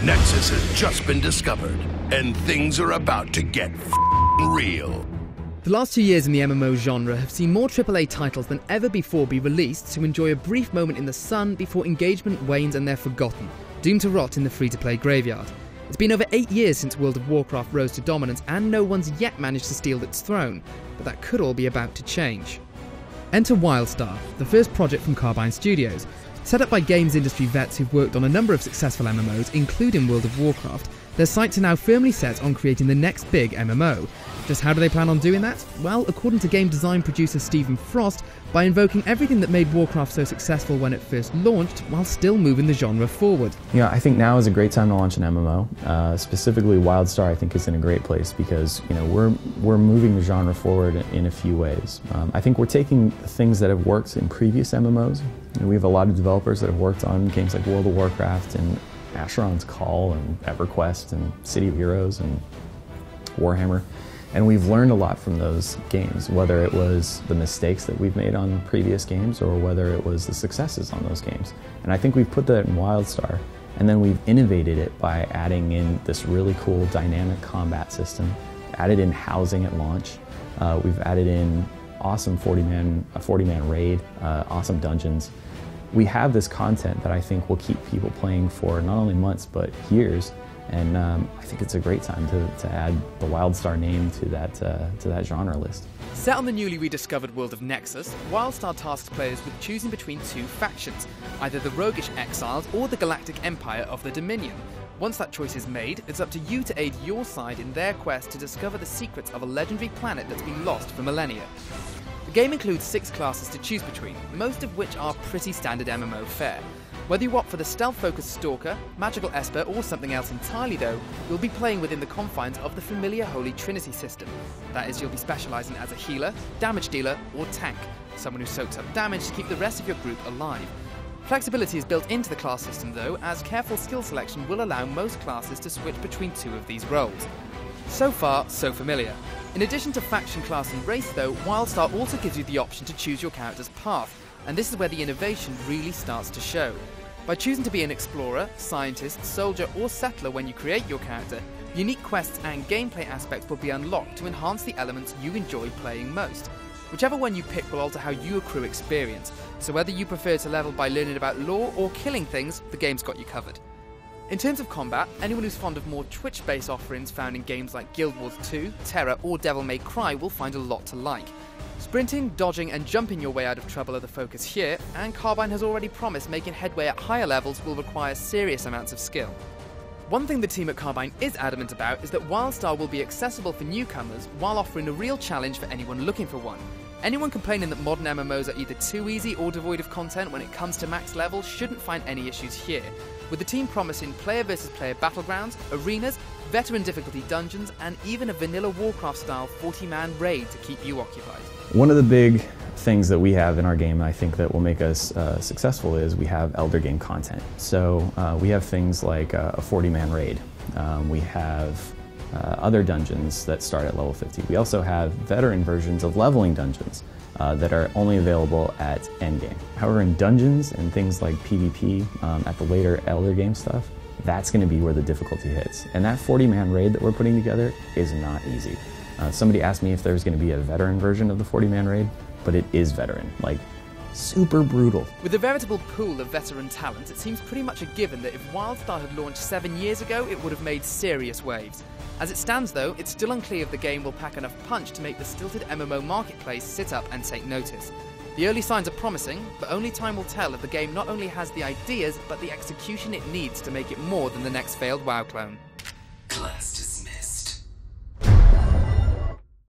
Nexus has just been discovered, and things are about to get real. The last 2 years in the MMO genre have seen more AAA titles than ever before be released to enjoy a brief moment in the sun before engagement wanes and they're forgotten, doomed to rot in the free-to-play graveyard. It's been over 8 years since World of Warcraft rose to dominance and no one's yet managed to steal its throne, but that could all be about to change. Enter WildStar, the first project from Carbine Studios. Set up by games industry vets who've worked on a number of successful MMOs, including World of Warcraft, their sights are now firmly set on creating the next big MMO. Just how do they plan on doing that? Well, according to game design producer Stephen Frost, by invoking everything that made Warcraft so successful when it first launched, while still moving the genre forward. Yeah, I think now is a great time to launch an MMO. Specifically, WildStar I think is in a great place because we're moving the genre forward in a few ways. I think we're taking things that have worked in previous MMOs. We have a lot of developers that have worked on games like World of Warcraft and Asheron's Call and EverQuest and City of Heroes and Warhammer. And we've learned a lot from those games, whether it was the mistakes that we've made on previous games or whether it was the successes on those games. And I think we've put that in WildStar, and then we've innovated it by adding in this really cool dynamic combat system, added in housing at launch, we've added in awesome 40-man raid, awesome dungeons. We have this content that I think will keep people playing for not only months but years. And I think it's a great time to add the WildStar name to that genre list. Set on the newly rediscovered world of Nexus, WildStar tasks players with choosing between two factions, either the roguish exiles or the galactic empire of the Dominion. Once that choice is made, it's up to you to aid your side in their quest to discover the secrets of a legendary planet that's been lost for millennia. The game includes 6 classes to choose between, most of which are pretty standard MMO fare. Whether you opt for the stealth-focused Stalker, Magical Esper, or something else entirely though, you'll be playing within the confines of the familiar Holy Trinity system. That is, you'll be specialising as a healer, damage dealer, or tank, someone who soaks up damage to keep the rest of your group alive. Flexibility is built into the class system though, as careful skill selection will allow most classes to switch between 2 of these roles. So far, so familiar. In addition to faction, class and race though, WildStar also gives you the option to choose your character's path, and this is where the innovation really starts to show. By choosing to be an explorer, scientist, soldier or settler when you create your character, unique quests and gameplay aspects will be unlocked to enhance the elements you enjoy playing most. Whichever one you pick will alter how you accrue experience, so whether you prefer to level by learning about lore or killing things, the game's got you covered. In terms of combat, anyone who's fond of more Twitch-based offerings found in games like Guild Wars 2, Terra or Devil May Cry will find a lot to like. Sprinting, dodging and jumping your way out of trouble are the focus here, and Carbine has already promised making headway at higher levels will require serious amounts of skill. One thing the team at Carbine is adamant about is that WildStar will be accessible for newcomers while offering a real challenge for anyone looking for one. Anyone complaining that modern MMOs are either too easy or devoid of content when it comes to max level shouldn't find any issues here, with the team promising player versus player battlegrounds, arenas, veteran difficulty dungeons, and even a vanilla Warcraft-style 40-man raid to keep you occupied. One of the big things that we have in our game, I think, that will make us successful is we have Elder Game content. So we have things like a 40-man raid. We have other dungeons that start at level 50. We also have veteran versions of leveling dungeons that are only available at endgame. However, in dungeons and things like PvP at the later Elder Game stuff, that's going to be where the difficulty hits. And that 40-man raid that we're putting together is not easy. Somebody asked me if there's going to be a veteran version of the 40-man raid, but it is veteran, like super brutal. With a veritable pool of veteran talent, it seems pretty much a given that if WildStar had launched 7 years ago, it would have made serious waves. As it stands though, it's still unclear if the game will pack enough punch to make the stilted MMO marketplace sit up and take notice. The early signs are promising, but only time will tell if the game not only has the ideas, but the execution it needs to make it more than the next failed WoW clone. Class